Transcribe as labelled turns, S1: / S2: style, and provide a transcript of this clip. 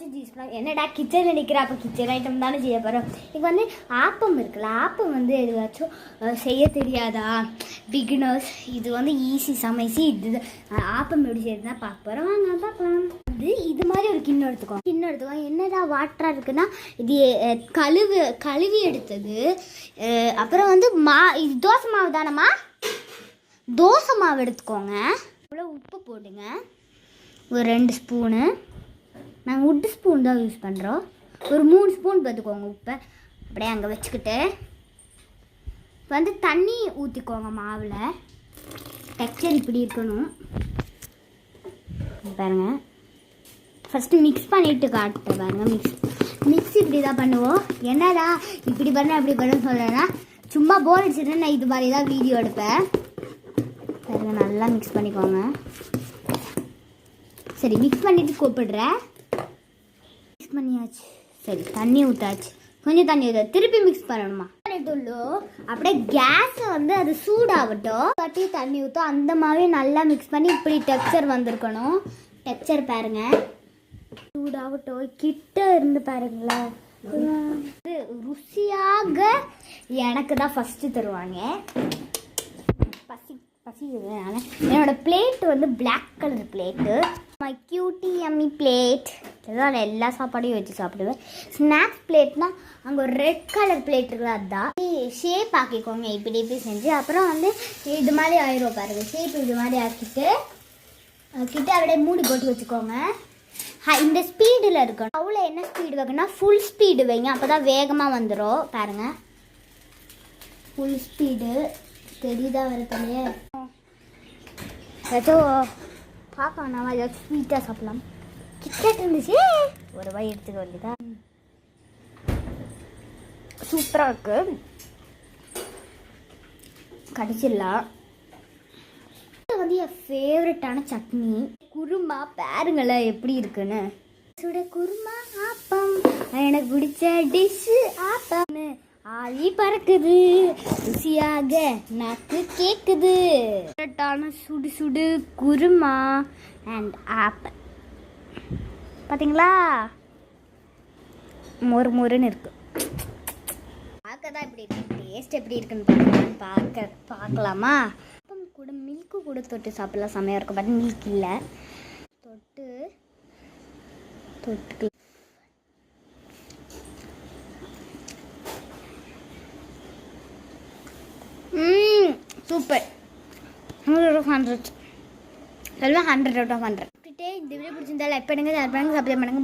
S1: Juice என்னடா கிச்சனில் நிற்கிற அப்போ கிச்சன் ஐட்டம் தானே செய்ய போகிறோம். இப்போ வந்து ஆப்பம் இருக்குல்ல, ஆப்பம் வந்து எதுவாச்சும் செய்ய தெரியாதா பிகினர்ஸ், இது வந்து ஈஸி சமைச்சு இது ஆப்பம் எப்படி செய்யறதுனா பார்க்க போகிறோம். வாங்க பார்க்கலாம். இது மாதிரி ஒரு கிண்ணம் எடுத்துக்கோங்க. என்னடா வாட்டராக இருக்குன்னா இது கழுவி எடுத்தது. அப்புறம் வந்து இது தோசை மாவு தானம்மா, தோசை மாவு எடுத்துக்கோங்க. இவ்வளோ உப்பு போடுங்க, ஒரு 2 ஸ்பூனு. நாங்கள் உட்டு ஸ்பூன் தான் யூஸ் பண்ணுறோம். ஒரு 3 ஸ்பூன் பார்த்துக்கோங்க உப்பை. அப்படியே அங்கே வச்சுக்கிட்டு வந்து தண்ணி ஊற்றிக்கோங்க. மாவில் டெக்ஸ்சர் இப்படி இருக்கணும் பாருங்கள். ஃபஸ்ட்டு மிக்ஸ் பண்ணிவிட்டு காட்டு பாருங்கள். மிக்ஸ் இப்படி தான் பண்ணுவோம். என்னடா இப்படி பண்ண அப்படி பண்ண சொல்கிறேன்னா சும்மா போர் அடிச்சுட்டு நான் இது மாதிரி தான் வீடியோ எடுப்பேன். பாருங்க, நல்லா மிக்ஸ் பண்ணிக்கோங்க. சரி, மிக்ஸ் பண்ணிவிட்டு கூப்பிடுறேன். மிக்ஸ் பண்ணியாச்சு. சரி, தண்ணி ஊற்றாச்சு. கொஞ்சம் தண்ணி ஊற்ற திருப்பி மிக்ஸ் பண்ணணுமா பண்ணிட்டுள்ளோ. அப்படியே கேஸை வந்து அது சூடாகட்டும். கட்டி தண்ணி ஊற்றும். அந்த மாதிரி நல்லா மிக்ஸ் பண்ணி இப்படி டெக்ஸ்சர் வந்திருக்கணும். டெக்ஸ்சர் பாருங்க, சூடாகட்டும். கிட்ட இருந்து பாருங்களேன். ருசியாக எனக்கு தான் ஃபஸ்ட்டு தருவாங்க. என்னோட பிளேட் வந்து black colour plate. My cutie Emmy plate. இதுதான் நான் எல்லா சாப்பாடையும் வச்சு சாப்பிடுவேன். ஸ்நாக்ஸ் பிளேட்னா அங்கே ஒரு ரெட் கலர் பிளேட் இருக்குல்ல, அதுதான். ஷேப் ஆக்கிக்கோங்க இப்படி இப்படி செஞ்சு. அப்புறம் வந்து இது மாதிரி ஆயிரும் பாருங்க. ஷேப் இது மாதிரி ஆக்கிட்டு அப்படியே மூடி போட்டு வச்சுக்கோங்க. இந்த ஸ்பீடில் இருக்கணும். அவ்வளோ என்ன ஸ்பீடு வைக்கணும்னா ஃபுல் ஸ்பீடு வைங்க, அப்போ தான் வேகமாக வந்துடும். பாருங்கள், ஃபுல் ஸ்பீடு தெரியுதா வரதுலையே. ஏதாச்சும் பார்க்க வேணாமா, ஏதாச்சும் ஸ்வீட்டாக சாப்பிடலாம். கிட்கேட் இருந்துச்சு, ஒரு வாய் எடுத்துக்க வேண்டியதா. சூப்பராக இருக்கு, கடிச்சிடலாம். இது வந்து என் ஃபேவரட்டான சட்னி குருமா. பாருங்களேன் எப்படி இருக்குன்னு. சுட குருமா ஆப்பம் எனக்கு பிடிச்ச டிஷ்ஷு ஆப்பம்னு ஆவி பறக்குது, ருசியாக நாக்கு கேட்குது. ஃபேவரட்டான சுடு சுடு குருமா அண்ட் ஆப்பம். பார்த்தீங்களா, மொறு மொறுன்னு இருக்கு. பார்க்க தான் இப்படி இருக்கு. டேஸ்ட் எப்படி இருக்குன்னு பார்க்கலாமா. கூட மில்க்கு கூட தொட்டு சாப்பிடலாம், செம்மையாக இருக்கும். பட் மில்க் இல்லை, தொட்டு சூப்பர். 100 out of 100 சொல்லுவேன். 100 out of 100. இந்த வீடியோ பிடிச்சிருந்தா லைக் பண்ணுங்க, ஷேர் பண்ணுங்க, சப்ஸ்கிரைப் பண்ணுங்க.